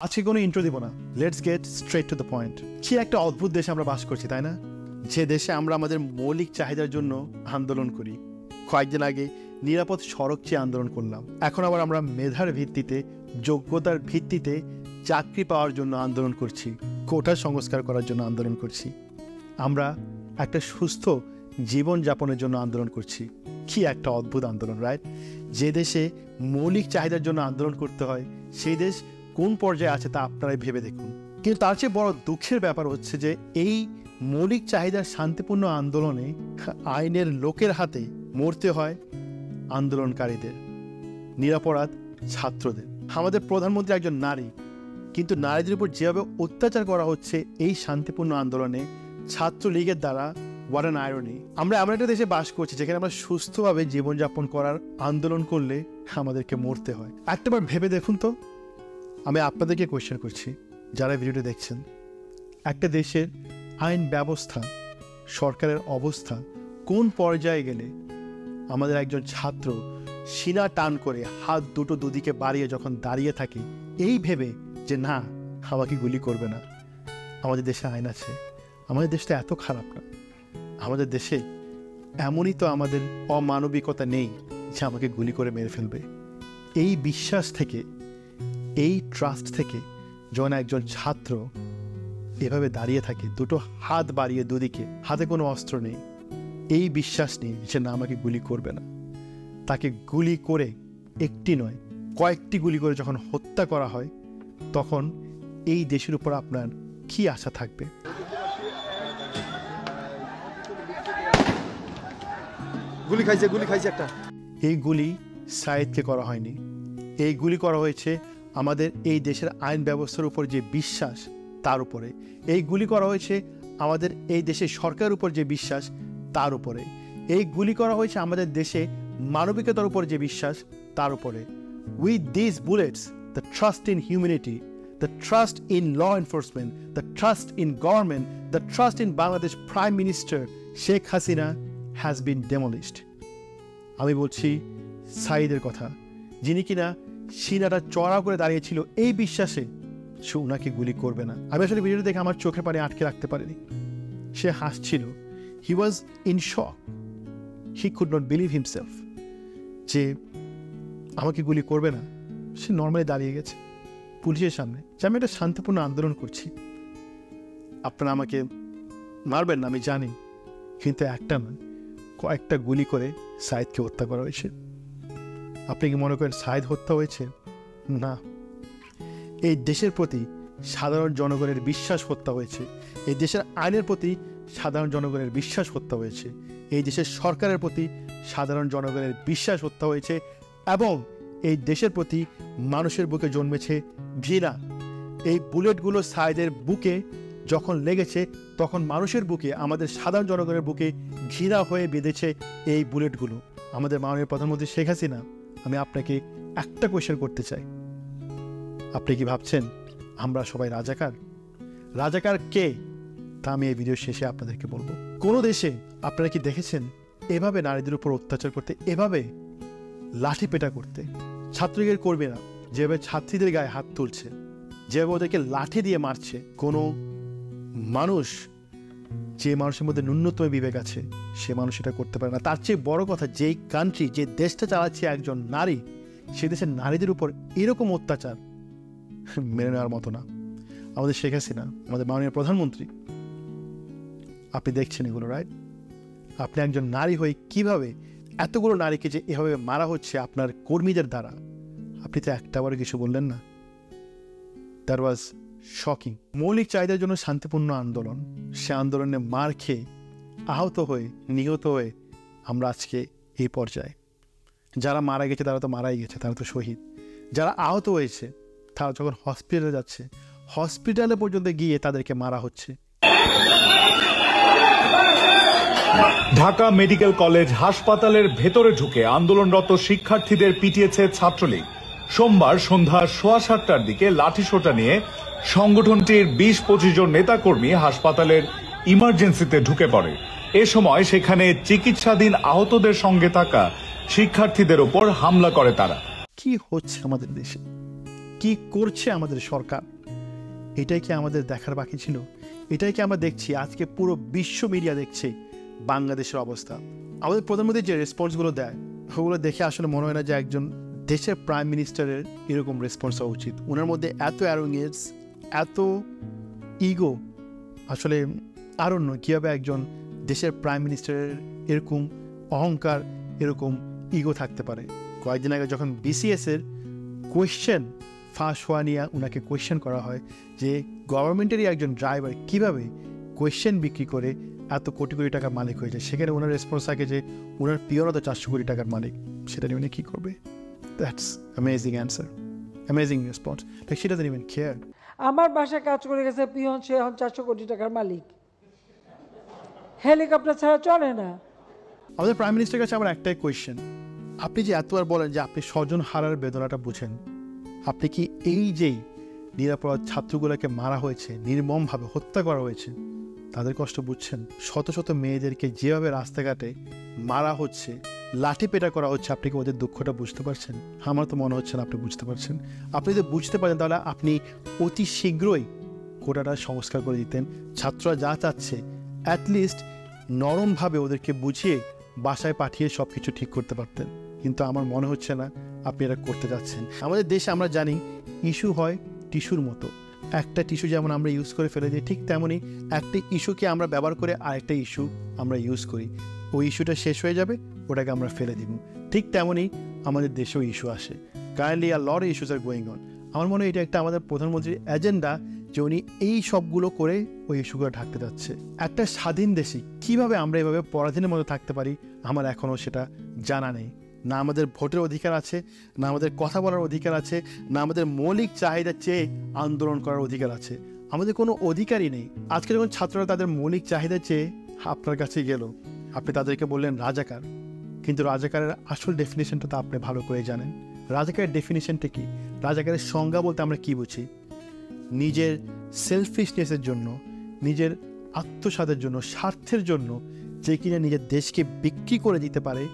আজকে কোনো ইন্ট্রো দিব না, let's get straight to the point. কি একটা অদ্ভুত দেশে আমরা বাস করছি, তাই না? যে দেশে আমরা আমাদের মৌলিক চাহিদার জন্য আন্দোলন করি। কয়েকদিন আগে নিরাপদ সড়ক চেয়ে আন্দোলন করলাম, এখন আবার আমরা মেধার ভিত্তিতে, যোগ্যতার ভিত্তিতে চাকরি পাওয়ার জন্য আন্দোলন করছি, কোটা সংস্কার করার জন্য আন্দোলন করছি, আমরা একটা সুস্থ জীবনযাপনের জন্য আন্দোলন করছি। কি একটা অদ্ভুত আন্দোলন, রাইট? যে দেশে মৌলিক চাহিদার জন্য আন্দোলন করতে হয়, সেই দেশ কোন পর্যায়ে আছে তা আপনারাই ভেবে দেখুন। কিন্তু তার চেয়ে বড় দুঃখের ব্যাপার হচ্ছে যে এই মৌলিক চাহিদার শান্তিপূর্ণ আন্দোলনে আইনের লোকের হাতে মরতে হয় আন্দোলনকারীদের, নিরপরাধ ছাত্রদের। আমাদের প্রধানমন্ত্রী একজন নারী, কিন্তু নারীদের উপর যেভাবে অত্যাচার করা হচ্ছে এই শান্তিপূর্ণ আন্দোলনে ছাত্রলীগের দ্বারা, হোয়াট অ্যান আয়রনি। আমরা এমন একটা দেশে বাস করছি যেখানে আমরা সুস্থভাবে জীবনযাপন করার আন্দোলন করলে আমাদেরকে মরতে হয়। একটাবার ভেবে দেখুন তো, আমি আপনাদেরকে কোয়েশ্চেন করছি যারা ভিডিওটি দেখছেন, একটা দেশের আইন ব্যবস্থা, সরকারের অবস্থা কোন পর্যায়ে গেলে আমাদের একজন ছাত্র সিনা টান করে হাত দুটো দুদিকে বাড়িয়ে যখন দাঁড়িয়ে থাকে এই ভেবে যে না, আমাকে গুলি করবে না। আমাদের দেশে আইন আছে, আমাদের দেশটা এত খারাপ না, আমাদের দেশে এমনই তো আমাদের অমানবিকতা নেই যে আমাকে গুলি করে মেরে ফেলবে। এই বিশ্বাস থেকে, এই ট্রাস্ট থেকে যখন একজন ছাত্র এভাবে দাঁড়িয়ে থাকে, দুটো হাত বাড়িয়ে দুদিকে, হাতে কোনো অস্ত্র নেই, এই বিশ্বাস নেই যে না, আমাকে গুলি করবে না, তাকে গুলি করে একটি নয় কয়েকটি গুলি করে যখন হত্যা করা হয়, তখন এই দেশের উপর আপনার কি আশা থাকবে? গুলি খাইছে একটা। এই গুলি সাইদকে করা হয়নি, এই গুলি করা হয়েছে আমাদের এই দেশের আইন ব্যবস্থার উপর যে বিশ্বাস তার উপরে। এই গুলি করা হয়েছে আমাদের এই দেশের সরকারের উপর যে বিশ্বাস তার উপরে। এই গুলি করা হয়েছে আমাদের দেশে মানবিকতার উপর যে বিশ্বাস তার উপরে। With this bullets the trust in humanity, the trust in law enforcement, the trust in government, the trust in Bangladesh prime minister Sheikh Hasina has been demolished. আমি বলছি সাইদের কথা, যিনি কিনা সিনাটা চড়া করে দাঁড়িয়েছিল এই বিশ্বাসে সে ওনাকে গুলি করবে না। আমি আসলে ভিডিওটি দেখে আমার চোখের পানি আটকে রাখতে পারিনি। সে হাসছিল, he was in shock, he could not believe himself যে আমাকে গুলি করবে না। সে নর্মালি দাঁড়িয়ে গেছে পুলিশের সামনে যে আমি একটা শান্তিপূর্ণ আন্দোলন করছি, আপনারা আমাকে মারবেন না আমি জানি, কিন্তু একটা নয় কয়েকটা গুলি করে সাইদকে হত্যা করা হয়েছে। আপনি কি মনে করেন সাইদ হত্যা হয়েছে? না, এই দেশের প্রতি সাধারণ জনগণের বিশ্বাস হত্যা হয়েছে, এই দেশের আইনের প্রতি সাধারণ জনগণের বিশ্বাস হত্যা হয়েছে, এই দেশের সরকারের প্রতি সাধারণ জনগণের বিশ্বাস হত্যা হয়েছে, এবং এই দেশের প্রতি মানুষের বুকে জন্মেছে ঘৃণা। এই বুলেটগুলো সাইদের বুকে যখন লেগেছে তখন মানুষের বুকে, আমাদের সাধারণ জনগণের বুকে ঘৃণা হয়ে বেঁধেছে এই বুলেটগুলো। আমাদের মাননীয় প্রধানমন্ত্রী শেখ হাসিনা, আমি আপনাকে একটা কোয়েশ্চেন করতে চাই, আপনি কি ভাবছেন আমরা সবাই রাজাকার? রাজাকার কে তা আমি এই ভিডিও শেষে আপনাদেরকে বলবো। কোনো দেশে আপনারা কি দেখেছেন এভাবে নারীদের উপর অত্যাচার করতে, এভাবে লাঠি পেটা করতে? ছাত্রলীগের কর্মীরা যেভাবে ছাত্রীদের গায়ে হাত তুলছে, যেভাবে ওদেরকে লাঠি দিয়ে মারছে, কোনো মানুষ, যে মানুষের মধ্যে ন্যূনতম বিবেক আছে সে মানুষ এটা করতে পারে না। তার চেয়ে বড় কথা, যেই কান্ট্রি, যে দেশটা চালাচ্ছে একজন নারী, সে দেশের নারীদের উপর এরকম অত্যাচার মেনে নেওয়ার মতো না। আমাদের শেখ হাসিনা, আমাদের মাননীয় প্রধানমন্ত্রী, আপনি দেখছেন এগুলো, রাইট? আপনি একজন নারী হয়ে কিভাবে এতগুলো নারীকে যে এভাবে মারা হচ্ছে আপনার কর্মীদের দ্বারা, আপনি তো একটাবারও কিছু বললেন না। That was shocking. মৌলিক চাহিদার জন্য শান্তিপূর্ণ আন্দোলন, সে আন্দোলনে মার খেয়ে, আহত হয়ে, নিহত হয়ে আমরা আজকে এই পর্যায়ে। যারা মারা গেছে তারা তো মারাই গেছে, তারা তো শহীদ। যারা আহত হয়েছে তারা যখন হসপিটালে যাচ্ছে, হসপিটালে পর্যন্ত গিয়ে তাদেরকে মারা হচ্ছে। ঢাকা মেডিকেল কলেজ হাসপাতালের ভেতরে ঢুকে আন্দোলনরত শিক্ষার্থীদের পিটিয়েছে ছাত্রলীগ। সোমবার সন্ধ্যা 7:15টার দিকে লাঠিসোঁটা নিয়ে সংগঠনটির 20-25 জন নেতাকর্মী হাসপাতালের ইমার্জেন্সিতে ঢুকে পড়ে। এ সময় সেখানে চিকিৎসাধীন আহতদের সঙ্গে থাকা শিক্ষার্থীদের উপর হামলা করে তারা। কি হচ্ছে আমাদের দেশে? কি করছে আমাদের সরকার, এটাই কি আমাদের দেখার বাকি ছিল? এটাই কি আমরা দেখছি? আজকে পুরো বিশ্ব মিডিয়া দেখছে বাংলাদেশের অবস্থা। আমাদের প্রধানমন্ত্রী যে রেসপন্সগুলো দেয় ওগুলো দেখে আসলে মনে হয় না যে একজন দেশের প্রাইম মিনিস্টারের এরকম রেসপন্স হওয়া উচিত। ওনার মধ্যে এত অ্যারোগেন্স, এত ইগো, আসলে আরও নয় কীভাবে একজন দেশের প্রাইম মিনিস্টারের এরকম অহংকার, এরকম ইগো থাকতে পারে। কয়েকদিন আগে যখন বিসিএসের কোয়েশ্চেন ফাঁস হওয়া নিয়ে ওনাকে কোয়েশ্চেন করা হয় যে গভর্নমেন্টেরই একজন ড্রাইভার কিভাবে কোয়েশ্চেন বিক্রি করে এত কোটি কোটি টাকার মালিক হয়ে যায়, সেখানে ওনার রেসপন্স থাকে যে ওনার পিওরও তো 400 কোটি টাকার মালিক, সেটা নিয়ে উনি কী করবে? That's amazing answer, amazing response. Like she doesn't even care. আমার বাসায় কাজ করে গেছে পিয়ন, সে এখন 400 কোটি টাকার মালিক, হেলিকপ্টার ছাড়া চলে না। আমাদের প্রাইম মিনিস্টারের কাছে আমার একটাই কোয়েশ্চেন, আপনি যে এতবার বলেন যে আপনি স্বজন হারার বেদনাটা বুঝেন, আপনি কি এই যেই নিরাপরাধ ছাত্রগুলোকে মারা হয়েছে, নির্মমভাবে হত্যা করা হয়েছে, তাদের কষ্ট বুঝছেন? শত শত মেয়েদেরকে যেভাবে রাস্তাঘাটে মারা হচ্ছে, লাঠি পেটা করা হচ্ছে, আপনি কি ওদের দুঃখটা বুঝতে পারছেন? আমার তো মনে হচ্ছে না আপনি বুঝতে পারছেন। আপনি যদি বুঝতে পারেন তাহলে আপনি অতি শীঘ্রই কোটাটা সংস্কার করে দিতেন। ছাত্ররা যা চাচ্ছে অ্যাটলিস্ট নরমভাবে ওদেরকে বুঝিয়ে বাসায় পাঠিয়ে সব কিছু ঠিক করতে পারতেন, কিন্তু আমার মনে হচ্ছে না আপনি এটা করতে যাচ্ছেন। আমাদের দেশে আমরা জানি ইস্যু হয় টিস্যুর মতো, একটা টিস্যু যেমন আমরা ইউজ করে ফেলে দিই, ঠিক তেমনই একটা ইস্যুকে আমরা ব্যবহার করে আরেকটা ইস্যু আমরা ইউজ করি। ওই ইস্যুটা শেষ হয়ে যাবে, ওটাকে আমরা ফেলে দিব। ঠিক তেমনই আমাদের দেশেও ইস্যু আসে। Currently are lot issues are going on. আমার মনে হয় এটা একটা আমাদের প্রধানমন্ত্রীর এজেন্ডা যে উনি এই সবগুলো করে ওই ইস্যুগুলো ঢাকতে যাচ্ছে। একটা স্বাধীন দেশে কীভাবে আমরা এভাবে পরাধীনের মতো থাকতে পারি আমার এখনও সেটা জানা নেই। না আমাদের ভোটের অধিকার আছে, না আমাদের কথা বলার অধিকার আছে, না আমাদের মৌলিক চাহিদা চেয়ে আন্দোলন করার অধিকার আছে। আমাদের কোনো অধিকারই নেই। আজকে যখন ছাত্ররা তাদের মৌলিক চাহিদা চেয়ে আপনার কাছে গেল, আপনি তাদেরকে বললেন রাজাকার, কিন্তু রাজাকারের আসল ডেফিনেশনটা তো আপনি ভালো করে জানেন। রাজাকারের ডেফিনেশনটা কি? রাজাকারের সংজ্ঞা বলতে আমরা কি বুঝি? নিজের সেলফিশনেসের জন্য, নিজের আত্মস্বাদের জন্য, স্বার্থের জন্য যে কিনা নিজের দেশকে বিক্রি করে দিতে পারে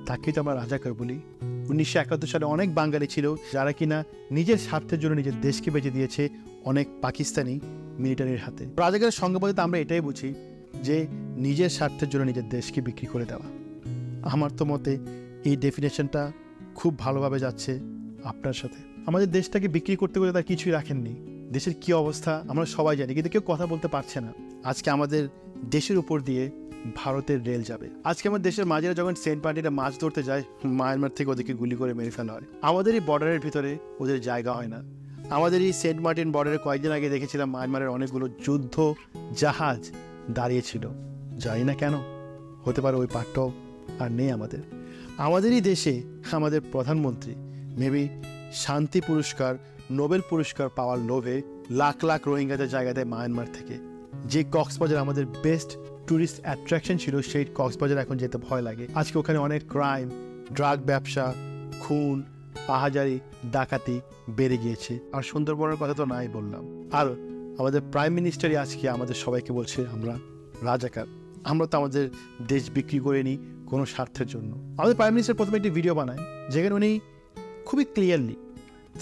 তাকেই তো আমরা রাজাকার বলি। 1971 সালে অনেক বাঙালি ছিল যারা কিনা নিজের স্বার্থের জন্য নিজের দেশকে বেঁচে দিয়েছে অনেক পাকিস্তানি মিলিটারির হাতে। রাজাকারের সংজ্ঞা বলতে আমরা এটাই বুঝি যে নিজের স্বার্থের জন্য নিজের দেশকে বিক্রি করে দেওয়া। আমার তো মতে এই ডেফিনেশনটা খুব ভালোভাবে যাচ্ছে আপনার সাথে। আমাদের দেশটাকে বিক্রি করতে করতে তার কিছুই রাখেননি। দেশের কি অবস্থা আমরা সবাই জানি, কিন্তু কেউ কথা বলতে পারছে না। আজকে আমাদের দেশের উপর দিয়ে ভারতের রেল যাবে। আজকে আমার দেশের মাঝিরা যখন সেন্ট মার্টিনে মাছ ধরতে যায়, মায়ানমার থেকে ওদেরকে গুলি করে মেরে ফেলা হয়। আমাদের এই বর্ডারের ভিতরে ওদের জায়গা হয় না। আমাদের এই সেন্ট মার্টিন বর্ডারে কয়েকদিন আগে দেখেছিলাম মায়ানমারের অনেকগুলো যুদ্ধ জাহাজ দাঁড়িয়েছিল। জানি না কেন, হতে পারে ওই পাঠটাও আর নেই আমাদের। আমাদেরই দেশে আমাদের প্রধানমন্ত্রী মেবি শান্তি পুরস্কার, নোবেল পুরস্কার পাওয়ার লোভে লাখ লাখ রোহিঙ্গাদের জায়গা দেয় মায়ানমার থেকে। যে কক্সবাজার আমাদের বেস্ট ট্যুরিস্ট অ্যাট্রাকশন ছিল, সেই কক্সবাজার এখন যেতে ভয় লাগে। আজকে ওখানে অনেক ক্রাইম, ড্রাগ ব্যবসা, খুন, আহাজারি, ডাকাতি বেড়ে গিয়েছে। আর সুন্দরবনের কথা তো নাই বললাম। আর আমাদের প্রাইম মিনিস্টারই আজকে আমাদের সবাইকে বলছে আমরা রাজাকার। আমরা তো আমাদের দেশ বিক্রি করে নিই কোনো স্বার্থের জন্য। আমাদের প্রাইম মিনিস্টার প্রথমে একটি ভিডিও বানায় যেখানে উনি খুবই ক্লিয়ারলি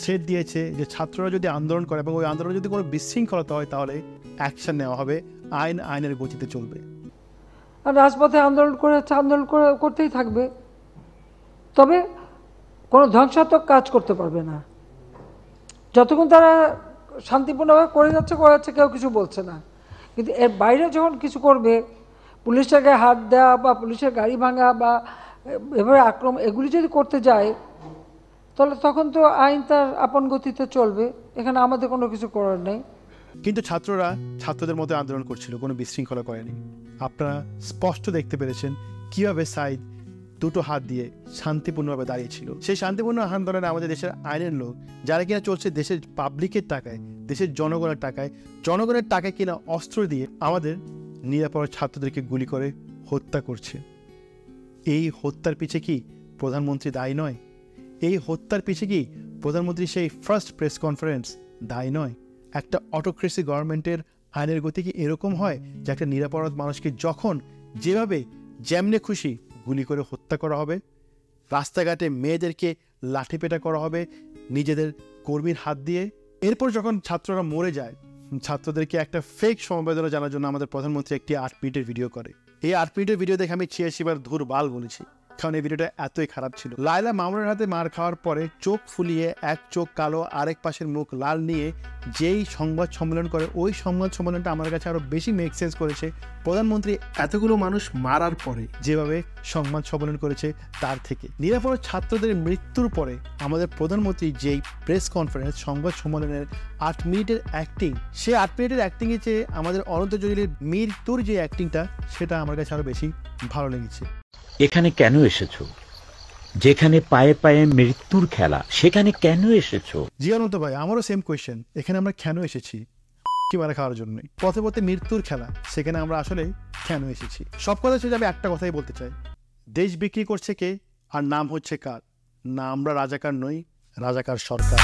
থ্রেট দিয়েছে যে ছাত্ররা যদি আন্দোলন করে এবং ওই আন্দোলনে যদি কোনো বিশৃঙ্খলতা হয় তাহলে অ্যাকশন নেওয়া হবে, আইনের গতিতে চলবে। আর রাজপথে আন্দোলন করতেই থাকবে, তবে কোনো ধ্বংসাত্মক কাজ করতে পারবে না। যতক্ষণ তারা শান্তিপূর্ণভাবে করে যাচ্ছে কেউ কিছু বলছে না। কিন্তু এর বাইরে যখন কিছু করবে, পুলিশের গায়ে হাত দেওয়া বা পুলিশের গাড়ি ভাঙা বা এভাবে আক্রমণ, এগুলি যদি করতে যায় তাহলে তখন তো আইন তার আপন গতিতে চলবে। এখানে আমাদের কোনো কিছু করার নেই। কিন্তু ছাত্ররা ছাত্রদের মধ্যে আন্দোলন করছিল, কোনো বিশৃঙ্খলা করেনি। আপনারা স্পষ্ট দেখতে পেরেছেন কিভাবে সাইদ দুটো হাত দিয়ে শান্তিপূর্ণভাবে দাঁড়িয়েছিল। সেই শান্তিপূর্ণ আন্দোলনে আমাদের দেশের আইনের লোক যারা কিনা চলছে দেশের পাবলিকের টাকায়, দেশের জনগণের টাকায় কিনা অস্ত্র দিয়ে আমাদের নিরাপরাধ ছাত্রদেরকে গুলি করে হত্যা করছে। এই হত্যার পিছে কি প্রধানমন্ত্রী দায়ী নয়? এই হত্যার পিছে কি প্রধানমন্ত্রী সেই ফার্স্ট প্রেস কনফারেন্স দায়ী নয়? একটা অটোক্রেসি গভর্নমেন্টের আইনের গতি কি এরকম হয় যে একটা নিরাপরাধ মানুষকে যখন যেভাবে যেমনে খুশি গুলি করে হত্যা করা হবে, রাস্তাঘাটে মেয়েদেরকে লাঠিপেটা করা হবে, নিজেদের কর্মীর হাত দিয়ে। এরপর যখন ছাত্ররা মরে যায়, ছাত্রদেরকে একটা ফেক সমবেদনা জানার জন্য আমাদের প্রধানমন্ত্রী একটি 8 মিনিটের ভিডিও করে। এই 8 মিনিটের ভিডিও দেখে আমি 86 বার ধুর বাল বলেছি, কারণ এই ভিডিওটা এতই খারাপ ছিল। লায়লা মামুনের হাতে মার খাওয়ার পরে চোখ ফুলিয়ে এক চোখ কালো আরেক পাশের মুখ লাল নিয়ে যেই সংবাদ সম্মেলন করে, ওই সংবাদ সম্মেলনটা আমার কাছে আরো বেশি মেক সেন্স করেছে প্রধানমন্ত্রী এতগুলো মানুষ মারার পরে যেভাবে সংবাদ সম্মেলন করেছে তার থেকে। নিরাপরাধ ছাত্রদের মৃত্যুর পরে আমাদের প্রধানমন্ত্রী যেই প্রেস কনফারেন্স সংবাদ সম্মেলনের 8 মিনিটের অ্যাক্টিং, সে 8 মিনিটের অ্যাক্টিংয়ের চেয়ে আমাদের অনন্ত জলিলের মৃত্যুর যে অ্যাক্টিংটা, সেটা আমার কাছে আরো বেশি ভালো লেগেছে। এখানে কেন এসেছো? যেখানে পায়ে পায়ে মৃত্যুর খেলা, সেখানে কেন এসেছো? জি অনন্ত ভাই, আমারও সেম কোয়েশ্চেন। এখানে আমরা কেন এসেছি? কি মারা খাওয়ার জন্য। পথে পথে মৃত্যুর খেলা, সেখানে আমরা আসলে কেন এসেছি? সব কথা শেষে আমি একটা কথাই বলতে চাই, দেশ বিক্রি করছে কে, আর নাম হচ্ছে কার? না আমরা রাজাকার নই, রাজাকার সরকার।